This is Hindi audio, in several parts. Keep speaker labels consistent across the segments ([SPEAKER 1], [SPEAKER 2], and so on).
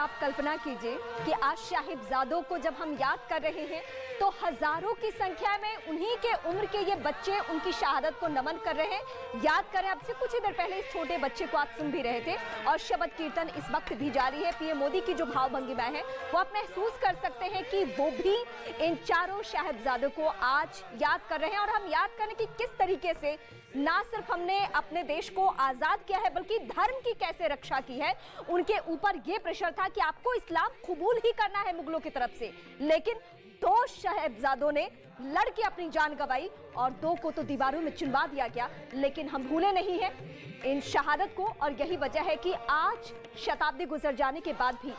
[SPEAKER 1] आप कल्पना कीजिए कि आज साहिबजादों को जब हम याद कर रहे हैं तो हजारों की संख्या में उन्हीं के उम्र के ये बच्चे उनकी शहादत को नमन कर रहे हैं, याद करें। अब से कुछ ही देर पहले इस छोटे बच्चे को आप सुन भी रहे थे और शबद कीर्तन इस वक्त भी जारी है। पीएम मोदी की जो भाव भंगिमा है वो आप महसूस कर सकते हैं कि वो भी इन चारों साहिबजादों को आज याद कर रहे हैं। और हम याद करें कि किस तरीके से ना सिर्फ हमने अपने देश को आजाद किया है बल्कि धर्म की कैसे रक्षा की है। उनके ऊपर यह प्रेशर था कि आपको इस्लाम कबूल ही करना है मुगलों की तरफ से, लेकिन 2 साहिबजादों ने लड़ के अपनी जान गंवाई और 2 को तो दीवारों में चिनवा दिया गया। लेकिन हम भूले नहीं हैं इन शहादत को और यही वजह है कि आज शताब्दी गुजर जाने के बाद भी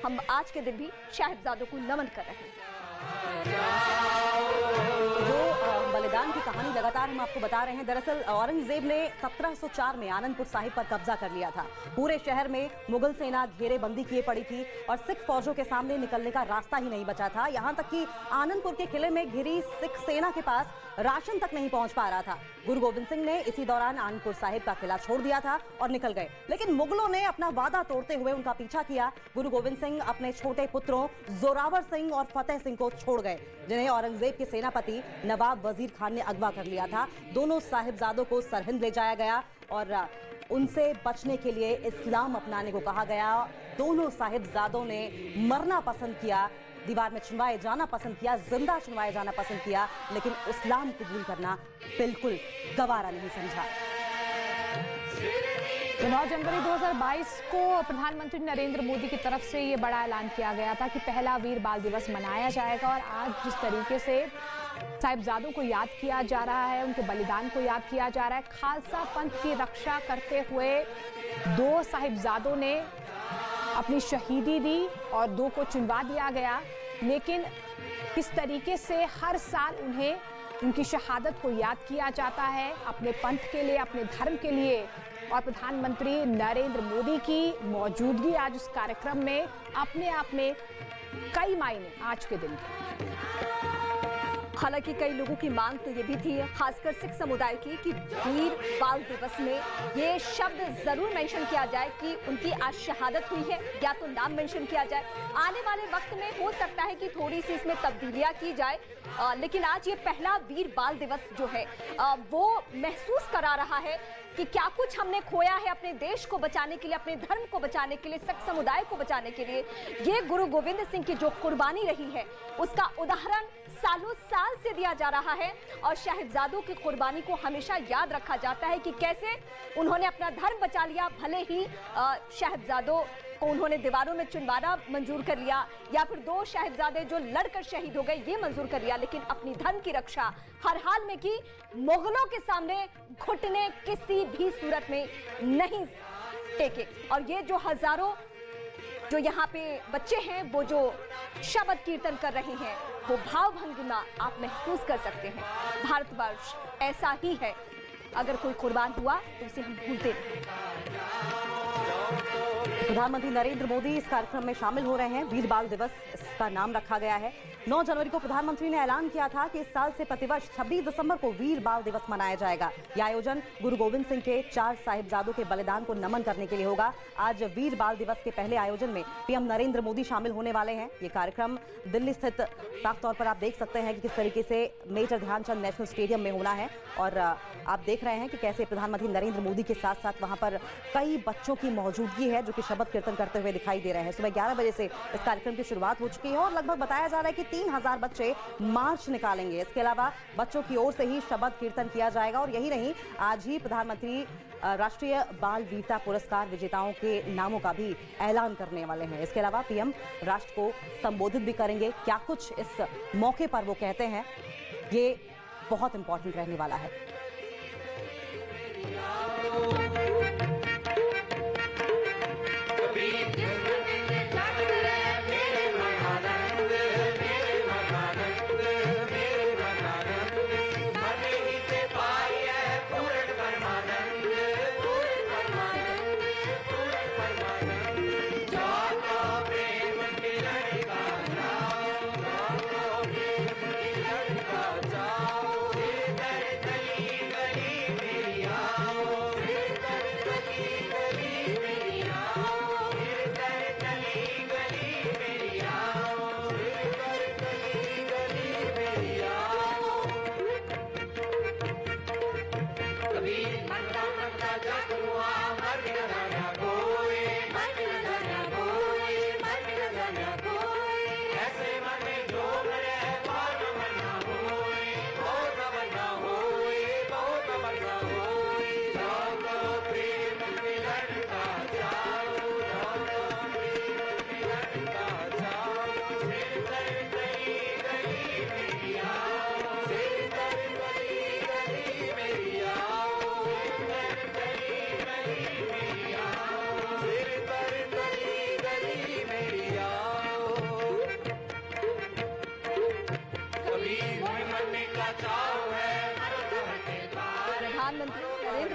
[SPEAKER 1] हम आज के दिन भी साहिबजादों को नमन कर रहे हैं।
[SPEAKER 2] जो बलिदान की कहानी लगातार हम आपको बता रहे हैं, दरअसल औरंगजेब ने 1704 में आनंदपुर साहिब पर कब्जा कर लिया था। पूरे शहर में मुगल सेना घेरेबंदी किए पड़ी थी और सिख फौजों के सामने निकलने का रास्ता ही नहीं बचा था। यहां तक कि आनंदपुर के किले में घिरी सिख सेना के पास राशन तक नहीं पहुंच पा रहा था। गुरु गोविंद सिंह ने इसी दौरान आनंदपुर साहिब का किला छोड़ दिया था और निकल गए, लेकिन मुगलों ने अपना वादा तोड़ते हुए उनका पीछा किया। गुरु गोविंद सिंह अपने छोटे पुत्रों जोरावर सिंह और फतेह सिंह को छोड़ गए, जिन्हें औरंगजेब के सेनापति नवाब वजीर खान ने अगवा कर लिया था। दोनों साहिबजादों को सरहिंद ले जाया गया और उनसे बचने के लिए इस्लाम अपनाने को कहा गया। दोनों साहिबजादों ने मरना पसंद किया, दीवार में चुनवाए जाना पसंद किया, जिंदा चुनवाए जाना पसंद किया, लेकिन इस्लाम कबूल करना बिल्कुल गवारा नहीं समझा।
[SPEAKER 3] 9 जनवरी 2022 को प्रधानमंत्री नरेंद्र मोदी की तरफ से ये बड़ा ऐलान किया गया था कि पहला वीर बाल दिवस मनाया जाएगा। और आज जिस तरीके से साहिबजादों को याद किया जा रहा है, उनके बलिदान को याद किया जा रहा है, खालसा पंथ की रक्षा करते हुए 2 साहिबजादों ने अपनी शहीदी दी और 2 को चुनवा दिया गया। लेकिन किस तरीके से हर साल उन्हें उनकी शहादत को याद किया जाता है अपने पंथ के लिए, अपने धर्म के लिए। और प्रधानमंत्री नरेंद्र मोदी की मौजूदगी आज उस कार्यक्रम में अपने आप में कई मायने आज के दिन के।
[SPEAKER 1] हालांकि कई लोगों की मांग तो ये भी थी, खासकर सिख समुदाय की, कि वीर बाल दिवस में ये शब्द जरूर मेंशन किया जाए कि उनकी आज शहादत हुई है, या तो नाम मेंशन किया जाए। आने वाले वक्त में हो सकता है कि थोड़ी सी इसमें तब्दीलियां की जाए, लेकिन आज ये पहला वीर बाल दिवस जो है वो महसूस करा रहा है कि क्या कुछ हमने खोया है अपने देश को बचाने के लिए, अपने धर्म को बचाने के लिए, सिख समुदाय को बचाने के लिए। ये गुरु गोविंद सिंह की जो कुर्बानी रही है उसका उदाहरण सालों साल से दिया जा रहा है। और साहिबजादों की कुर्बानी को हमेशा याद रखा जाता है कि कैसे उन्होंने अपना धर्म बचा लिया। भले ही साहिबजादों को उन्होंने दीवारों में चुनवाना मंजूर कर लिया, या फिर 2 साहिबजादे जो लड़कर शहीद हो गए ये मंजूर कर लिया, लेकिन अपनी धर्म की रक्षा हर हाल में की। मुगलों के सामने घुटने किसी भी सूरत में नहीं टेके। और ये जो हजारों जो यहाँ पे बच्चे हैं वो जो शबद कीर्तन कर रहे हैं, वो भाव भंगिमा आप महसूस कर सकते हैं। भारतवर्ष ऐसा ही है, अगर कोई कुर्बान हुआ तो उसे हम भूलते नहीं।
[SPEAKER 2] प्रधानमंत्री नरेंद्र मोदी इस कार्यक्रम में शामिल हो रहे हैं। वीर बाल दिवस इसका नाम रखा गया है। 9 जनवरी को प्रधानमंत्री ने ऐलान किया था कि इस साल से प्रतिवर्ष 26 दिसंबर को वीर बाल दिवस मनाया जाएगा। यह आयोजन गुरु गोविंद सिंह के 4 साहिबजादों के बलिदान को नमन करने के लिए होगा। आज वीर बाल दिवस के पहले आयोजन में पीएम नरेंद्र मोदी शामिल होने वाले हैं। ये कार्यक्रम दिल्ली स्थित, साफ तौर पर आप देख सकते हैं कि किस तरीके से मेजर ध्यानचंद नेशनल स्टेडियम में होना है। और आप देख रहे हैं कि कैसे प्रधानमंत्री नरेंद्र मोदी के साथ साथ वहां पर कई बच्चों की मौजूदगी है जो कि शबद कीर्तन करते हुए दिखाई दे रहे हैं। सुबह 11 बजे से इस कार्यक्रम की शुरुआत हो चुकी है और लगभग बताया जा रहा है कि 3000 बच्चे मार्च निकालेंगे। इसके अलावा बच्चों की ओर से ही शबद कीर्तन किया जाएगा। और यही नहीं, आज ही प्रधानमंत्री राष्ट्रीय बाल वीरता पुरस्कार विजेताओं के नामों का भी ऐलान करने वाले हैं। इसके अलावा पीएम राष्ट्र को संबोधित भी करेंगे। क्या कुछ इस मौके पर वो कहते हैं, ये बहुत इंपॉर्टेंट रहने वाला है।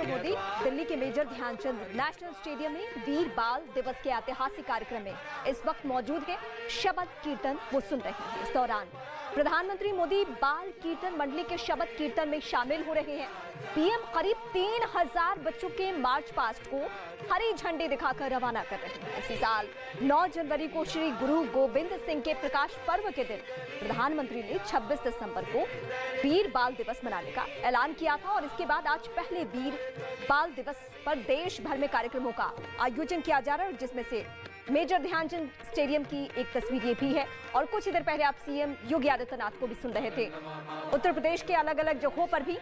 [SPEAKER 1] मोदी दिल्ली के मेजर ध्यानचंद नेशनल स्टेडियम में वीर बाल दिवस के ऐतिहासिक कार्यक्रम में इस वक्त मौजूद है। शबद कीर्तन वो सुन रहे हैं। इस दौरान प्रधानमंत्री मोदी बाल कीर्तन मंडली के शबद कीर्तन में शामिल हो रहे हैं। पीएम करीब 3000 बच्चों के मार्च पास्ट को हरी झंडी दिखाकर रवाना कर रहे हैं। इसी साल 9 जनवरी को श्री गुरु गोविंद सिंह के प्रकाश पर्व के दिन प्रधानमंत्री ने 26 दिसंबर को वीर बाल दिवस मनाने का ऐलान किया था और इसके बाद आज पहले वीर बाल दिवस पर देश भर में कार्यक्रमों का आयोजन किया जा रहा है, जिसमें से मेजर ध्यानचंद स्टेडियम की एक तस्वीर ये भी है। और कुछ ही देर पहले आप सीएम योगी आदित्यनाथ को भी सुन रहे थे। उत्तर प्रदेश के अलग अलग जगहों पर भी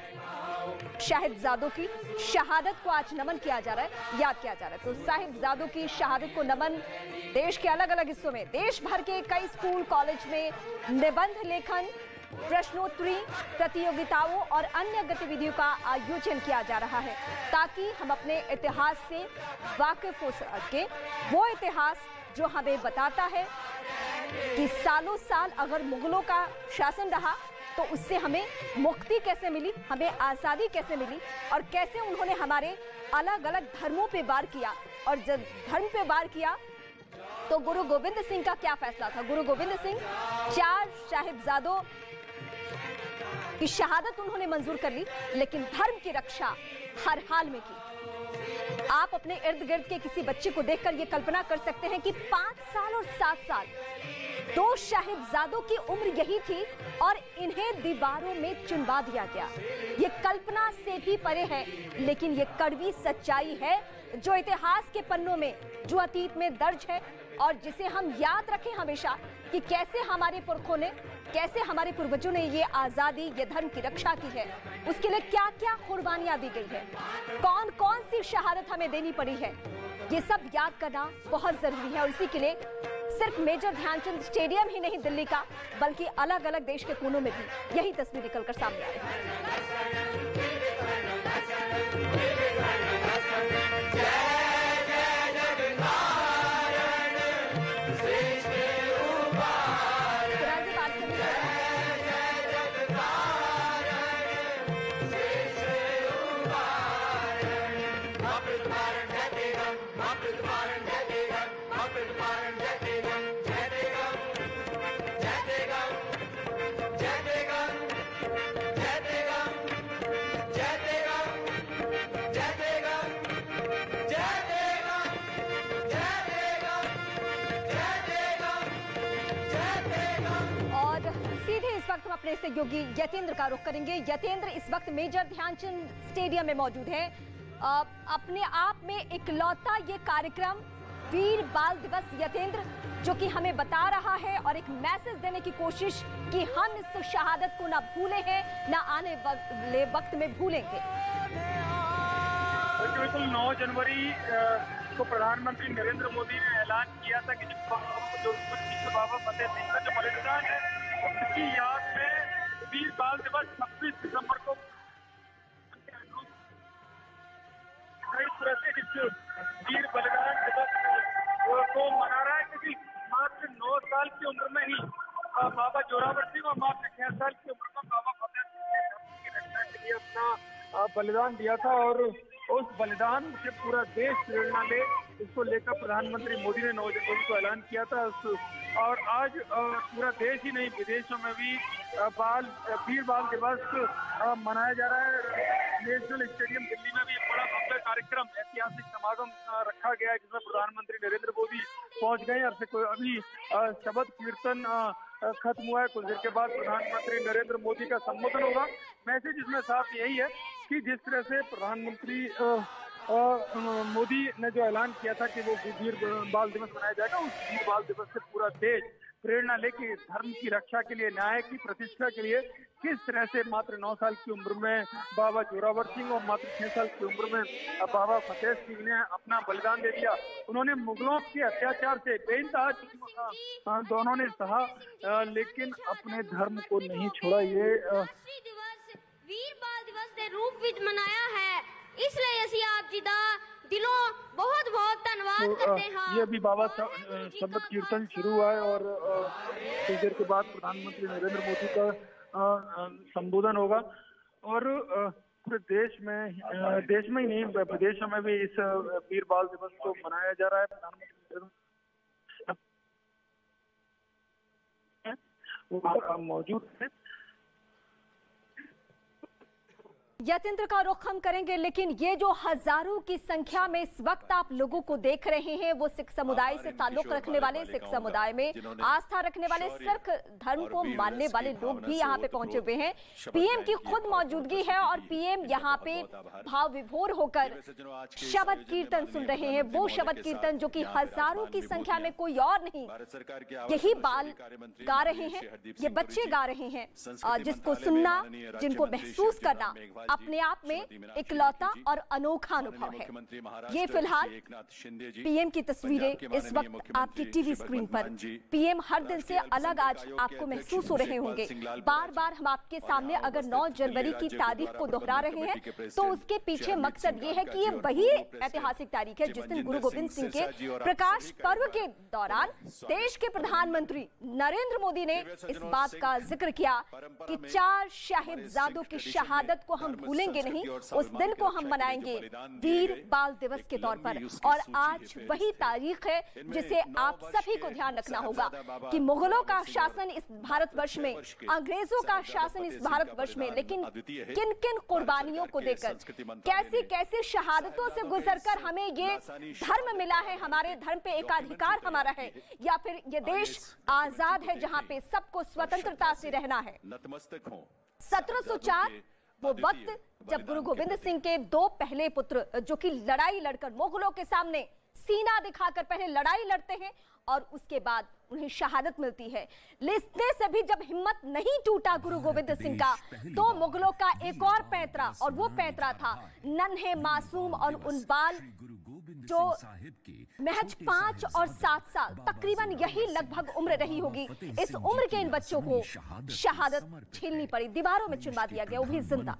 [SPEAKER 1] साहिबजादों की शहादत को आज नमन किया जा रहा है, याद किया जा रहा है। तो साहिबजादों की शहादत को नमन देश के अलग अलग हिस्सों में, देश भर के कई स्कूल कॉलेज में निबंध लेखन, प्रश्नोत्तरी प्रतियोगिताओं और अन्य गतिविधियों का आयोजन किया जा रहा है, ताकि हम अपने इतिहास से वाकिफ हो सके। वो इतिहास जो हमें बताता है कि सालों साल अगर मुगलों का शासन रहा तो उससे हमें मुक्ति कैसे मिली, हमें आज़ादी कैसे मिली और कैसे उन्होंने हमारे अलग अलग धर्मों पे वार किया। और जब धर्म पे वार किया तो गुरु गोविंद सिंह का क्या फैसला था। गुरु गोविंद सिंह 4 साहिबजादों की शहादत उन्होंने मंजूर कर ली, लेकिन धर्म की रक्षा हर हाल में की। आप अपने इर्द गिर्द के किसी बच्चे को देखकर ये कल्पना कर सकते हैं कि 5 साल और 7 साल 2 साहिबजादों की उम्र यही थी और इन्हें दीवारों में चुनवा दिया गया। ये कल्पना से भी परे है, लेकिन ये कड़वी सच्चाई है जो इतिहास के पन्नों में, जो अतीत में दर्ज है और जिसे हम याद रखें हमेशा कि कैसे हमारे पुरखों ने, कैसे हमारे पूर्वजों ने ये आज़ादी, ये धर्म की रक्षा की है। उसके लिए क्या क्या कुर्बानियां दी गई है, कौन कौन सी शहादत हमें देनी पड़ी है, ये सब याद करना बहुत जरूरी है। और इसी के लिए सिर्फ मेजर ध्यानचंद स्टेडियम ही नहीं दिल्ली का, बल्कि अलग अलग देश के कोनों में भी यही तस्वीर निकलकर सामने आ रही है। हम अपने सहयोगी यतेंद्र का रुख करेंगे। यतेंद्र, इस वक्त मेजर ध्यानचंद स्टेडियम में मौजूद है। अपने आप में इकलौता ये कार्यक्रम वीर बाल दिवस, यतेंद्र, जो कि हमें बता रहा है और एक मैसेज देने की कोशिश कि हम इस शहादत को ना भूले हैं, ना आने वाले वक्त में भूलेंगे।
[SPEAKER 4] बिल्कुल 9 जनवरी को प्रधानमंत्री नरेंद्र मोदी ने ऐलान किया था कि जो बाबा फतेह सिंह का जो बलिदान है उसकी याद में वीर बाल दिवस 26 दिसंबर को वीर बलिदान दिवस को मना रहा है, क्योंकि मात्र 9 साल की उम्र में ही बाबा जोरावर सिंह और मात्र 6 साल की उम्र में बाबा फतेह सिंह की रक्षा के लिए अपना बलिदान दिया था। और उस बलिदान से पूरा देश प्रेरणा ले, इसको लेकर प्रधानमंत्री मोदी ने 9 जनवरी को ऐलान किया था। और आज पूरा देश ही नहीं, विदेशों में भी वीर बाल दिवस मनाया जा रहा है। नेशनल स्टेडियम दिल्ली में भी एक बड़ा भव्य कार्यक्रम, ऐतिहासिक समागम रखा गया है, जिसमें प्रधानमंत्री नरेंद्र मोदी पहुंच गए। अभी शबद कीर्तन खत्म हुआ है, कुछ देर के बाद प्रधानमंत्री नरेंद्र मोदी का संबोधन होगा। मैसेज इसमें साफ यही है कि जिस तरह से प्रधानमंत्री मोदी ने जो ऐलान किया था कि वो वीर बाल दिवस मनाया जाएगा, उस वीर बाल दिवस से पूरा देश प्रेरणा लेके धर्म की रक्षा के लिए, न्याय की प्रतिष्ठा के लिए किस तरह से मात्र 9 साल की उम्र में बाबा जोरावर सिंह और मात्र 6 साल की उम्र में बाबा फतेह सिंह ने अपना बलिदान दे दिया। उन्होंने मुगलों के अत्याचार से बेइंतहा दोनों ने सहा, लेकिन अपने धर्म को नहीं छोड़ा। ये
[SPEAKER 5] वीर बाल दिवस के रूप में मनाया है, इसलिए ਅਸੀਂ ਆਪ ਜੀ ਦਾ दिलों बहुत बहुत धन्यवाद करते हैं।
[SPEAKER 4] ये अभी बाबा शबद कीर्तन शुरू हुआ है और कुछ देर के बाद प्रधानमंत्री नरेंद्र मोदी का संबोधन होगा। और पूरे देश में ही नहीं विदेशों में भी इस वीर बाल दिवस को मनाया जा रहा है। प्रधानमंत्री मौजूद है।
[SPEAKER 1] यतिंद्र का रुख हम करेंगे, लेकिन ये जो हजारों की संख्या में इस वक्त आप लोगों को देख रहे हैं, वो सिख समुदाय से ताल्लुक रखने वाले, सिख समुदाय में आस्था रखने वाले, सिख धर्म को मानने वाले लोग भी यहाँ पे पहुंचे हुए हैं। पीएम की खुद मौजूदगी है और पीएम यहाँ पे भाव विभोर होकर शबद कीर्तन सुन रहे हैं। वो शबद कीर्तन जो कि हजारों की संख्या में कोई और नहीं, यही बाल गा रहे हैं, ये बच्चे गा रहे हैं, जिसको सुनना, जिनको महसूस करना अपने आप में इकलौता और अनोखा अनुभव है। ये फिलहाल पीएम की तस्वीरें इस वक्त आपकी टीवी स्क्रीन पर। पीएम हर दिन से अलग आज आपको महसूस हो रहे होंगे। बार बार हम आपके सामने अगर 9 जनवरी की तारीख को दोहरा रहे हैं तो उसके पीछे मकसद ये है कि ये वही ऐतिहासिक तारीख है जिस दिन गुरु गोविंद सिंह के प्रकाश पर्व के दौरान देश के प्रधानमंत्री नरेंद्र मोदी ने इस बात का जिक्र किया कि 4 साहिबजादों की शहादत को हम भूलेंगे नहीं, उस दिन को हम मनाएंगे वीर बाल दिवस के तौर पर। और आज वही तारीख है जिसे आप सभी को ध्यान रखना होगा कि मुगलों का शासन इस भारतवर्ष में, अंग्रेजों का शासन इस भारतवर्ष में, लेकिन किन किन कुर्बानियों को देकर, कैसी कैसी शहादतों से गुजरकर हमें ये धर्म मिला है, हमारे धर्म पे एकाधिकार हमारा है, या फिर ये देश आजाद है जहां पे सबको स्वतंत्रता से रहना है। 1704 वो वक्त जब गुरु गोविंद सिंह के 2 पहले पुत्र, जो कि लड़ाई लड़कर मुगलों के सामने सीना दिखाकर पहले लड़ाई लड़ते हैं और उसके बाद उन्हें शहादत मिलती है। लिखने से भी जब हिम्मत नहीं टूटा गुरु गोविंद सिंह का, तो मुगलों का एक और पैंतरा, और वो पैंतरा था नन्हे मासूम और उन बाल जो महज 5 और 7 साल, तकरीबन यही लगभग उम्र रही होगी, इस उम्र के इन बच्चों को शहादत झेलनी पड़ी, दीवारों में चुनवा दिया गया, वो भी जिंदा।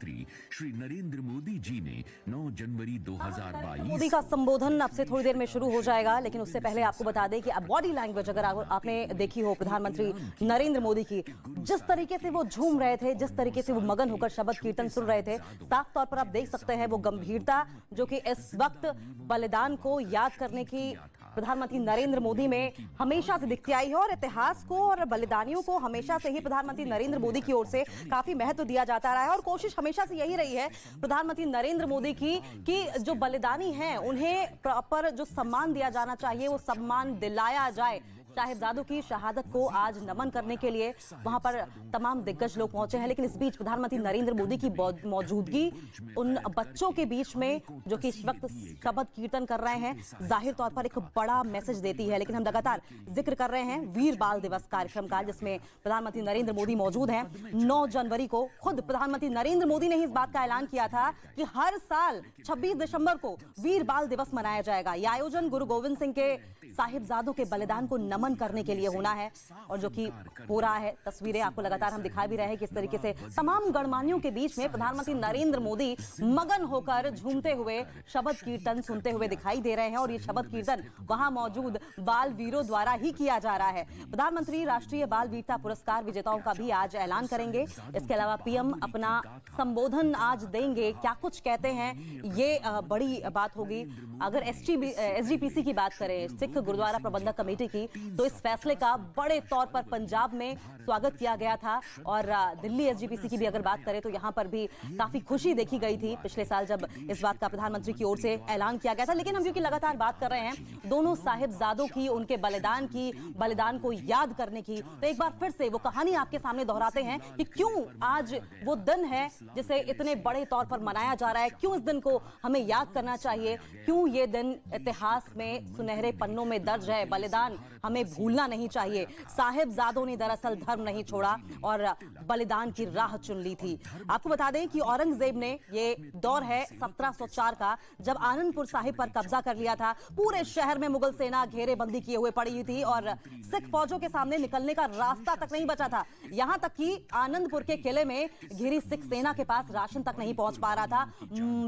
[SPEAKER 6] श्री नरेंद्र मोदी जी ने 9 जनवरी 2022
[SPEAKER 2] मोदी का संबोधन अब से थोड़ी देर में शुरू हो जाएगा, लेकिन उससे पहले आपको बता दें कि अब बॉडी लैंग्वेज अगर आपने देखी हो प्रधानमंत्री नरेंद्र मोदी की, जिस तरीके से वो झूम रहे थे, जिस तरीके से वो मगन होकर शबद कीर्तन सुन रहे थे, साफ तौर पर आप देख सकते हैं वो गंभीरता जो कि इस वक्त बलिदान को याद करने की प्रधानमंत्री नरेंद्र मोदी में हमेशा से दिखती आई है। और इतिहास को और बलिदानियों को हमेशा से ही प्रधानमंत्री नरेंद्र मोदी की ओर से काफी महत्व दिया जाता रहा है और कोशिश हमेशा से यही रही है प्रधानमंत्री नरेंद्र मोदी की कि जो बलिदानी हैं उन्हें प्रॉपर जो सम्मान दिया जाना चाहिए वो सम्मान दिलाया जाए। साहिबजादों की शहादत को आज नमन करने के लिए वहां पर तमाम दिग्गज लोग पहुंचे हैं, लेकिन इस बीच प्रधानमंत्री नरेंद्र मोदी की मौजूदगी उन बच्चों के बीच में जो कि इस वक्त शबद कीर्तन कर रहे हैं, जाहिर तौर पर एक बड़ा मैसेज देती है। लेकिन हम लगातार जिक्र कर रहे हैं वीर बाल दिवस कार्यक्रम का, जिसमें प्रधानमंत्री नरेंद्र मोदी मौजूद हैं। 9 जनवरी को खुद प्रधानमंत्री नरेंद्र मोदी ने ही इस बात का ऐलान किया था कि हर साल 26 दिसंबर को वीर बाल दिवस मनाया जाएगा। यह आयोजन गुरु गोविंद सिंह के साहिबजादों के बलिदान को नमन करने के लिए होना है और जो कि हो रहा है। तस्वीरें आपको लगातार हम दिखा भी रहे हैं किस तरीके से तमाम गणमान्यों के बीच में प्रधानमंत्री नरेंद्र मोदी मगन होकर झूमते हुए शबद कीर्तन सुनते हुए दिखाई दे रहे हैं और ये शबद कीर्तन वहां मौजूद बाल वीरों द्वारा ही किया जा रहा है। प्रधानमंत्री राष्ट्रीय बाल वीरता पुरस्कार विजेताओं का भी आज ऐलान करेंगे। इसके अलावा पीएम अपना संबोधन आज देंगे। क्या कुछ कहते हैं ये बड़ी बात होगी। अगर एसजीपीसी की बात करें, सिख गुरुद्वारा प्रबंधक कमेटी की, तो इस फैसले का बड़े तौर पर पंजाब में स्वागत किया गया था और दिल्ली एसजीपीसी की भी अगर बात करें तो यहां पर भी काफी खुशी देखी गई थी पिछले साल जब इस बात का प्रधानमंत्री की ओर से ऐलान किया गया था। लेकिन हम क्योंकि लगातार बात कर रहे हैं दोनों साहिबजादों की, उनके बलिदान को याद करने की, तो एक बार फिर से वो कहानी आपके सामने दोहराते हैं कि क्यों आज वो दिन है जिसे इतने बड़े तौर पर मनाया जा रहा है, क्यों इस दिन को हमें याद करना चाहिए, क्यों ये दिन इतिहास में सुनहरे पन्नों में दर्ज है। बलिदान हमें भूलना नहीं चाहिए। साहिबजादों ने दरअसल धर्म नहीं छोड़ा और बलिदान की राह चुन ली थी। आपको बता दें कि औरंगजेब ने, ये दौर है 1704 का, जब आनंदपुर साहिब पर कब्जा कर लिया था। पूरे शहर में मुगल सेना घेरेबंदी किए हुए पड़ी थी और सिख फौजों के सामने निकलने का रास्ता तक नहीं बचा था। यहां तक कि आनंदपुर के किले में घिरी सिख सेना के पास राशन तक नहीं पहुंच पा रहा था।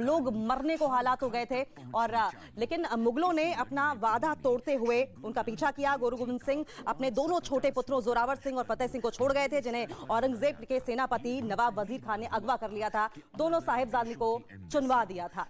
[SPEAKER 2] लोग मरने को हालात हो गए थे और लेकिन मुगलों ने अपना वादा तोड़ते हुए उनका पीछा किया। गुरु गोविंद सिंह अपने दोनों छोटे पुत्रों जोरावर सिंह और फतेह सिंह को छोड़ गए थे, जिन्हें औरंगजेब के सेनापति नवाब वजीर खान ने अगवा कर लिया था। दोनों साहिबजादे को चुनवा दिया था।